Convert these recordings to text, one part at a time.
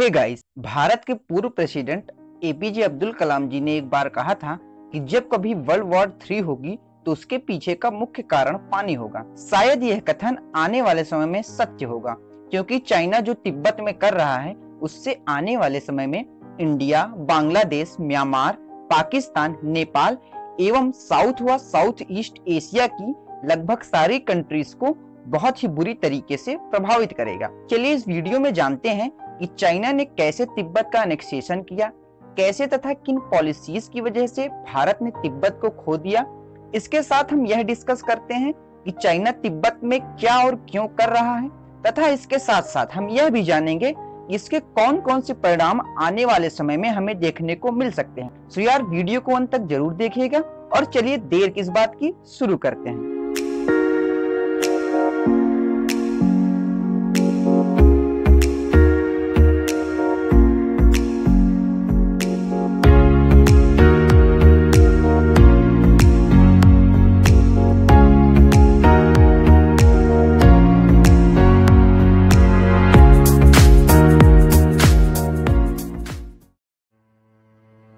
Hey guys, Bharat के पूर्व president APJ Abdul Kalam जी ने एक बार कहा था कि जब कभी वर्ल्ड वॉर 3 होगी तो उसके पीछे का मुख्य कारण पानी होगा। शायद यह कथन आने वाले समय में सत्य होगा, क्योंकि चाइना जो तिब्बत में कर रहा है उससे आने वाले समय में इंडिया, बांग्लादेश, म्यांमार, पाकिस्तान, नेपाल एवं साउथ व साउथ ईस्ट एशिया की लगभग सारी कंट्रीज को बहुत ही बुरी तरीके से प्रभावित करेगा। चलिए इस वीडियो में जानते हैं कि चाइना ने कैसे तिब्बत का एनेक्सेशन किया, कैसे तथा किन पॉलिसीज की वजह से भारत ने तिब्बत को खो दिया। इसके साथ हम यह डिस्कस करते हैं कि चाइना तिब्बत में क्या और क्यों कर रहा है, तथा इसके साथ साथ हम यह भी जानेंगे कि इसके कौन कौन से परिणाम आने वाले समय में हमें देखने को मिल सकते हैं। सो यार, वीडियो को अंत तक जरूर देखिएगा और चलिए देर किस बात की, शुरू करते हैं।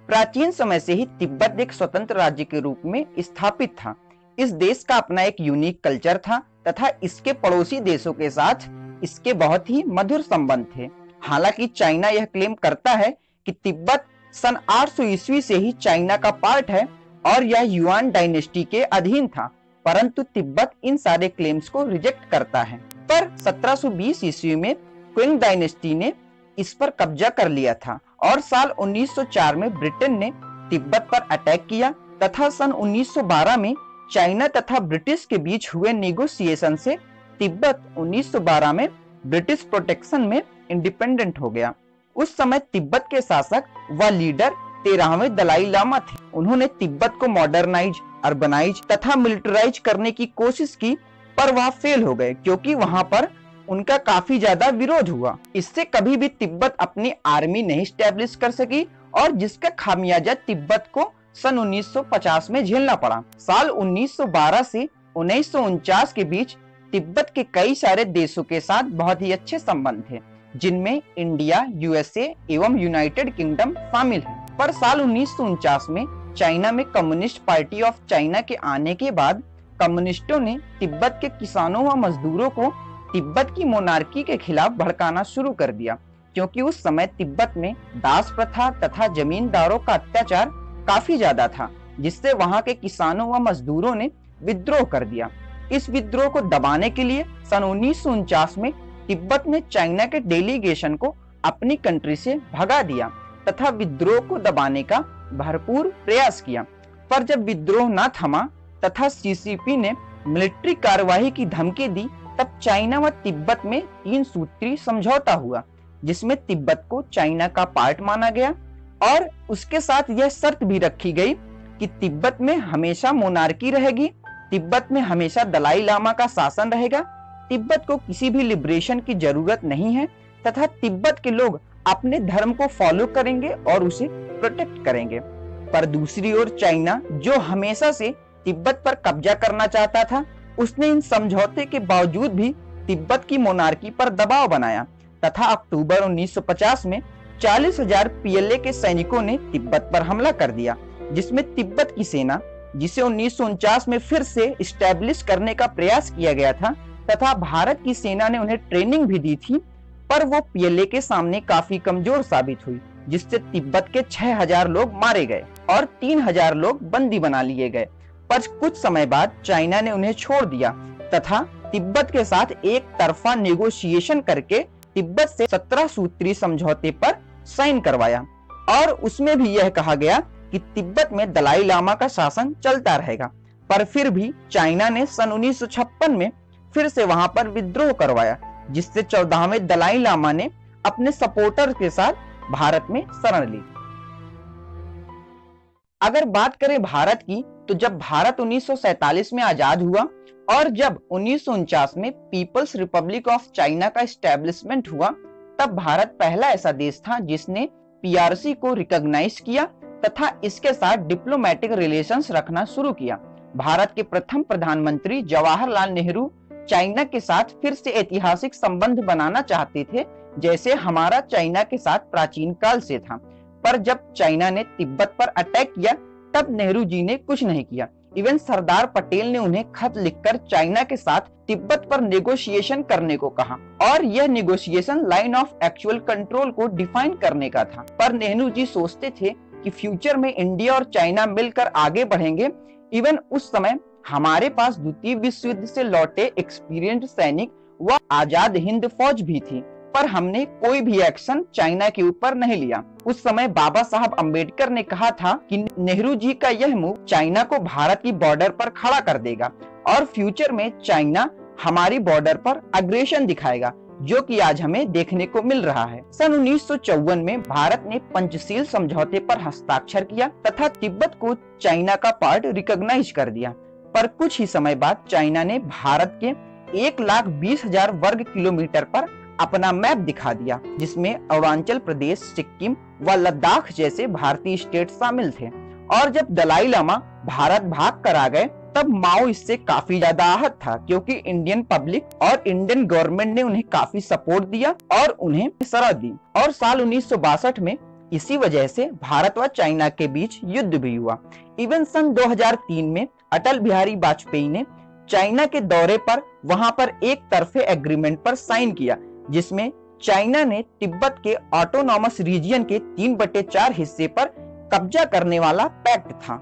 प्राचीन समय से ही तिब्बत एक स्वतंत्र राज्य के रूप में स्थापित था। इस देश का अपना एक यूनिक कल्चर था तथा इसके पड़ोसी देशों के साथ इसके बहुत ही मधुर संबंध थे। हालांकि चाइना यह क्लेम करता है कि तिब्बत सन 800 ईस्वी से ही चाइना का पार्ट है और यह युआन डायनेस्टी के अधीन था, परंतु तिब्बत इन सारे क्लेम्स को रिजेक्ट करता है। पर 1720 ईस्वी में क्विंग डायनेस्टी ने इस पर कब्जा कर लिया था और साल 1904 में ब्रिटेन ने तिब्बत पर अटैक किया तथा सन 1912 में चाइना तथा ब्रिटिश के बीच हुए नेगोशिएशन से तिब्बत 1912 में ब्रिटिश प्रोटेक्शन में इंडिपेंडेंट हो गया। उस समय तिब्बत के शासक व लीडर 13वें दलाई लामा थे। उन्होंने तिब्बत को मॉडर्नाइज, अर्बनाइज तथा मिलिटराइज करने की कोशिश की, पर वह फेल हो गए क्योंकि वहां पर उनका काफी ज्यादा विरोध हुआ। इससे कभी भी तिब्बत अपनी आर्मी नहीं स्टैब्लिश कर सकी और जिसका खामियाजा तिब्बत को सन 1950 में झेलना पड़ा। साल 1912 से 1949 के बीच तिब्बत के कई सारे देशों के साथ बहुत ही अच्छे संबंध थे, जिनमें इंडिया, यूएसए एवं यूनाइटेड किंगडम शामिल है। पर साल 1949 में चाइना में कम्युनिस्ट पार्टी ऑफ चाइना के आने के बाद कम्युनिस्टों ने तिब्बत के किसानों व मजदूरों को तिब्बत की मोनार्की के खिलाफ भड़काना शुरू कर दिया, क्योंकि उस समय तिब्बत में दास प्रथा तथा जमींदारों का अत्याचार काफी ज्यादा था, जिससे वहां के किसानों व मजदूरों ने विद्रोह कर दिया। इस विद्रोह को दबाने के लिए सन 1949 में तिब्बत ने चाइना के डेलीगेशन को अपनी कंट्री से भगा दिया तथा विद्रोह को दबाने का भरपूर प्रयास किया। पर जब विद्रोह न थमा तथा सीसीपी ने मिलिट्री कार्यवाही की धमकी दी, तब चाइना व तिब्बत में 3 सूत्री समझौता हुआ, जिसमें तिब्बत को चाइना का पार्ट माना गया और उसके साथ यह शर्त भी रखी गई कि तिब्बत में हमेशा मोनार्की रहेगी, तिब्बत में हमेशा दलाई लामा का शासन रहेगा, तिब्बत को किसी भी लिबरेशन की जरूरत नहीं है तथा तिब्बत के लोग अपने धर्म को फॉलो करेंगे और उसे प्रोटेक्ट करेंगे। पर दूसरी ओर चाइना, जो हमेशा से तिब्बत पर कब्जा करना चाहता था, उसने इन समझौते के बावजूद भी तिब्बत की मोनार्की पर दबाव बनाया तथा अक्टूबर 1950 में 40,000 पीएलए के सैनिकों ने तिब्बत पर हमला कर दिया, जिसमें तिब्बत की सेना, जिसे 1949 में फिर से स्टैब्लिश करने का प्रयास किया गया था तथा भारत की सेना ने उन्हें ट्रेनिंग भी दी थी, पर वो पीएलए के सामने काफी कमजोर साबित हुई, जिससे तिब्बत के 6,000 लोग मारे गए और 3,000 लोग बंदी बना लिए गए। पर कुछ समय बाद चाइना ने उन्हें छोड़ दिया तथा तिब्बत के साथ एक तरफा नेगोशिएशन करके तिब्बत से 17 सूत्री समझौते पर साइन करवाया और उसमें भी यह कहा गया कि तिब्बत में दलाई लामा का शासन चलता रहेगा। पर फिर भी चाइना ने सन 1956 में फिर से वहां पर विद्रोह करवाया, जिससे 14वें दलाई लामा ने अपने सपोर्टर के साथ भारत में शरण ली। अगर बात करें भारत की, तो जब भारत 1947 में आजाद हुआ और जब 1949 में पीपल्स रिपब्लिक ऑफ चाइना का एस्टेब्लिशमेंट हुआ, तब भारत पहला ऐसा देश था जिसने पीआरसी को रिकॉग्नाइज किया तथा इसके साथ डिप्लोमेटिक रिलेशंस रखना शुरू किया। भारत के प्रथम प्रधानमंत्री जवाहरलाल नेहरू चाइना के साथ फिर से ऐतिहासिक संबंध बनाना चाहते थे, जैसे हमारा चाइना के साथ प्राचीन काल से था। पर जब चाइना ने तिब्बत पर अटैक किया तब नेहरू जी ने कुछ नहीं किया। इवन सरदार पटेल ने उन्हें खत लिखकर चाइना के साथ तिब्बत पर नेगोशिएशन करने को कहा और यह negotiation line of actual control को डिफाइन करने का था। पर नेहरू जी सोचते थे कि फ्यूचर में इंडिया और चाइना मिलकर आगे बढ़ेंगे। इवन उस समय हमारे पास द्वितीय विश्व युद्ध से लौटे एक्सपीरियंस्ड सैनिक व आजाद हिंद फौज भी थी, पर हमने कोई भी एक्शन चाइना के ऊपर नहीं लिया। उस समय बाबा साहब अंबेडकर ने कहा था कि नेहरू जी का यह मूव चाइना को भारत की बॉर्डर पर खड़ा कर देगा और फ्यूचर में चाइना हमारी बॉर्डर पर अग्रेशन दिखाएगा, जो कि आज हमें देखने को मिल रहा है। सन 1954 में भारत ने पंचशील समझौते पर हस्ताक्षर किया तथा तिब्बत को चाइना का पार्ट रिकॉग्नाइज कर दिया। पर कुछ ही समय बाद चाइना ने भारत के 1,20,000 वर्ग किलोमीटर पर अपना मैप दिखा दिया, जिसमें अरुणाचल प्रदेश, सिक्किम व लद्दाख जैसे भारतीय स्टेट शामिल थे। और जब दलाई लामा भारत भाग कर आ गए तब माओ इससे काफी ज्यादा आहत था, क्योंकि इंडियन पब्लिक और इंडियन गवर्नमेंट ने उन्हें काफी सपोर्ट दिया और उन्हें शरण दी। और साल 1962 में इसी वजह से भारत व चाइना के बीच युद्ध भी हुआ। इवन सन 2003 में अटल बिहारी वाजपेयी ने चाइना के दौरे पर वहां पर एक तरफे एग्रीमेंट पर साइन किया, जिसमें चाइना ने तिब्बत के ऑटोनॉमस रीजियन के 3/4 हिस्से पर कब्जा करने वाला पैक्ट था।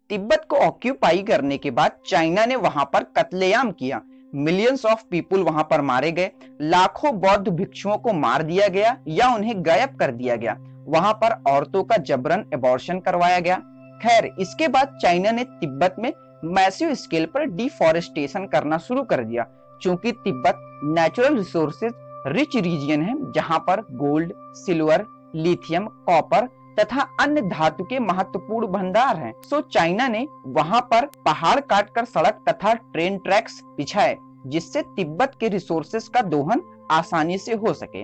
तिब्बत को ऑक्यूपाई करने के बाद चाइना ने वहां पर कत्लेआम किया। मिलियंस ऑफ पीपुल वहां पर मारे गए, लाखों बौद्ध भिक्षुओं को मार दिया गया या उन्हें गायब कर दिया गया। वहां पर औरतों का जबरन एबॉर्शन करवाया गया। खैर, इसके बाद चाइना ने तिब्बत में मैसिव स्केल पर डिफॉरेस्टेशन करना शुरू कर दिया। चूंकि Tibet natural resources rich region है, जहां पर गोल्ड, सिल्वर, लिथियम, कॉपर तथा अन्य धातु के महत्वपूर्ण भंडार हैं। सो चाइना ने वहां पर पहाड़ काटकर सड़क तथा ट्रेन ट्रैक्स बिछाए, जिससे तिब्बत के रिसोर्सेज का दोहन आसानी से हो सके।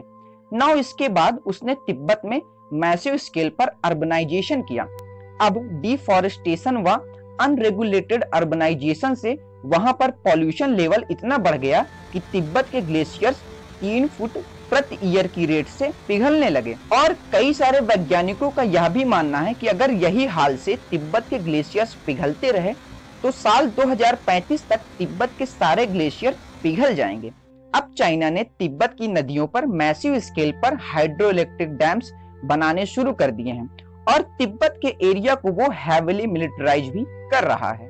नाउ इसके बाद उसने तिब्बत में मैसिव स्केल पर अर्बनाइजेशन किया। अब डिफॉरेस्टेशन व अनरेगुलेटेड अर्बनाइजेशन से वहां पर पॉल्यूशन लेवल इतना बढ़ गया कि तिब्बत के ग्लेशियर्स 3 फुट प्रति ईयर की रेट से पिघलने लगे। और कई सारे वैज्ञानिकों का यह भी मानना है कि अगर यही हाल से तिब्बत के ग्लेशियर्स पिघलते रहे तो साल 2035 तक तिब्बत के सारे ग्लेशियर पिघल जाएंगे। अब चाइना ने तिब्बत की नदियों पर मैसिव स्केल पर हाइड्रो इलेक्ट्रिक डैम्स बनाने शुरू कर दिए हैं और तिब्बत के एरिया को वो हैवीली मिलिटराइज भी कर रहा है।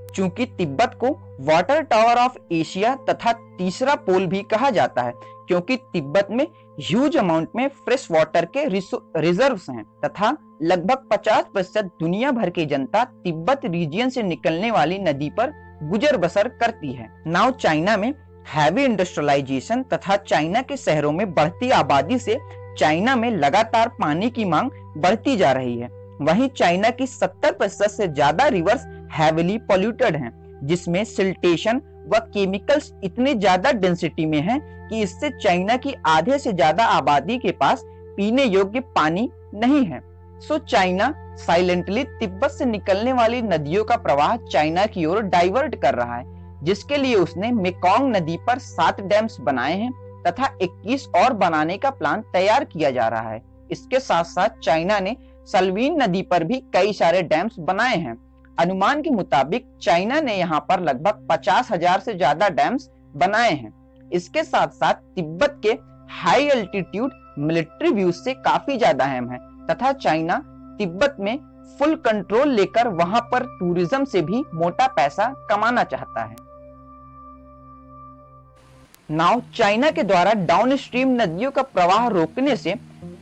चूंकि तिब्बत को वाटर टावर ऑफ एशिया तथा तीसरा पोल भी कहा जाता है, क्योंकि तिब्बत में ह्यूज अमाउंट में फ्रेश वाटर के रिजर्व्स हैं तथा लगभग 50% दुनिया भर की जनता तिब्बत रीजियन से निकलने वाली नदी पर गुजर बसर करती है। नाउ चाइना में हैवी इंडस्ट्रियलाइजेशन तथा चाइना के शहरों में बढ़ती आबादी से चाइना में लगातार पानी की मांग बढ़ती जा रही है। वहीं चाइना की 70% से ज्यादा रिवर्स हैवीली पॉल्यूटेड हैं, जिसमें सिल्टेशन व केमिकल्स इतनी ज्यादा डेंसिटी में हैं कि इससे चाइना की आधे से ज्यादा आबादी के पास पीने योग्य पानी नहीं है। सो चाइना साइलेंटली तिब्बत से निकलने वाली नदियों का प्रवाह चाइना की ओर डाइवर्ट कर रहा है, जिसके लिए उसने मेकोंग नदी पर 7 डैम्स बनाए हैं तथा 21 और बनाने का प्लान तैयार किया जा रहा है। इसके साथ साथ चाइना ने सल्वीन नदी पर भी कई सारे डैम्स बनाए हैं। अनुमान के मुताबिक चाइना ने यहाँ पर लगभग 50,000 से ज्यादा डैम्स बनाए हैं। इसके साथ साथ तिब्बत के हाई एल्टीट्यूड मिलिट्री व्यूज से काफी ज्यादा अहम है तथा चाइना तिब्बत में फुल कंट्रोल लेकर वहां पर टूरिज्म से भी मोटा पैसा कमाना चाहता है। नाउ चाइना के द्वारा डाउनस्ट्रीम नदियों का प्रवाह रोकने से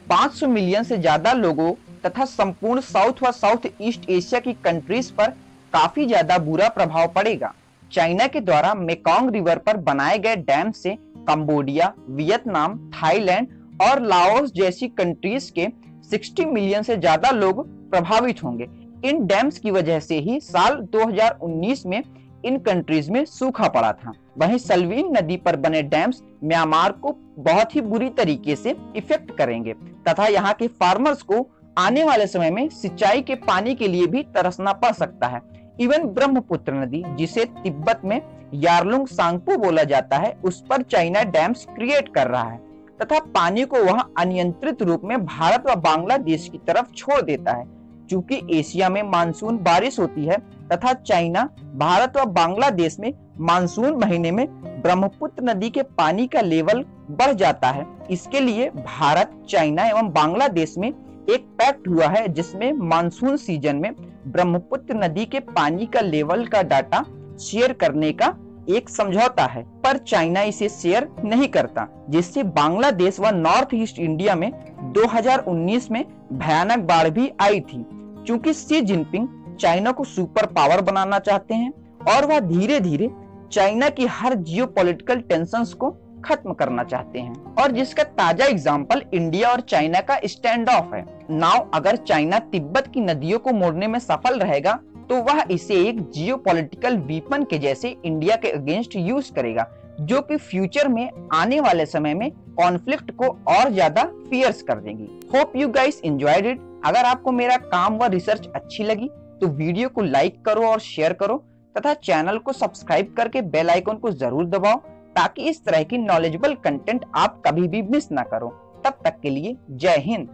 500 मिलियन से ज्यादा लोगों तथा संपूर्ण साउथ व साउथ ईस्ट एशिया की कंट्रीज पर काफी ज्यादा बुरा प्रभाव पड़ेगा। चाइना के द्वारा मेकोंग रिवर पर बनाए गए डैम से कंबोडिया, वियतनाम, थाईलैंड और लाओस जैसी कंट्रीज के 60 मिलियन से ज्यादा लोग प्रभावित होंगे। इन डैम्स की वजह से ही साल 2019 में इन कंट्रीज में सूखा पड़ा था। वहीं सल्वीन नदी पर बने डैम्स म्यांमार को बहुत ही बुरी तरीके से इफेक्ट करेंगे तथा यहाँ के फार्मर्स को आने वाले समय में सिंचाई के पानी के लिए भी तरसना पड़ सकता है। इवन ब्रह्मपुत्र नदी, जिसे तिब्बत में यारलुंग सांगपो बोला जाता है, उस पर चाइना डैम्स क्रिएट कर रहा है तथा पानी को वह अनियंत्रित रूप में भारत व बांग्लादेश की तरफ छोड़ देता है। चूंकि एशिया में मानसून बारिश होती है तथा चाइना, भारत व बांग्लादेश में मानसून महीने में ब्रह्मपुत्र नदी के पानी का लेवल बढ़ जाता है। इसके लिए भारत, चाइना एवं बांग्लादेश में एक पैक्ट हुआ है जिसमें मानसून सीजन में ब्रह्मपुत्र नदी के पानी का लेवल का डाटा शेयर करने का एक समझौता है, पर चाइना इसे शेयर नहीं करता, जिससे बांग्लादेश व नॉर्थ ईस्ट इंडिया में 2019 में भयानक बाढ़ भी आई थी। क्योंकि शी जिनपिंग चाइना को सुपर पावर बनाना चाहते हैं और वह धीरे धीरे चाइना की हर जियोपॉलिटिकल टेंशंस को खत्म करना चाहते हैं, और जिसका ताजा एग्जांपल इंडिया और चाइना का स्टैंड ऑफ है। नाउ अगर चाइना तिब्बत की नदियों को मोड़ने में सफल रहेगा तो वह इसे एक जियोपॉलिटिकल वीपन के जैसे इंडिया के अगेंस्ट यूज करेगा, जो कि फ्यूचर में आने वाले समय में कॉन्फ्लिक्ट को और ज्यादा फियर्स कर देंगी। Hope you guys enjoyed it. अगर आपको मेरा काम व रिसर्च अच्छी लगी तो वीडियो को लाइक करो और शेयर करो तथा चैनल को सब्सक्राइब करके बेल आइकन को जरूर दबाओ, ताकि इस तरह की नॉलेजेबल कंटेंट आप कभी भी मिस ना करो। तब तक के लिए जय हिंद।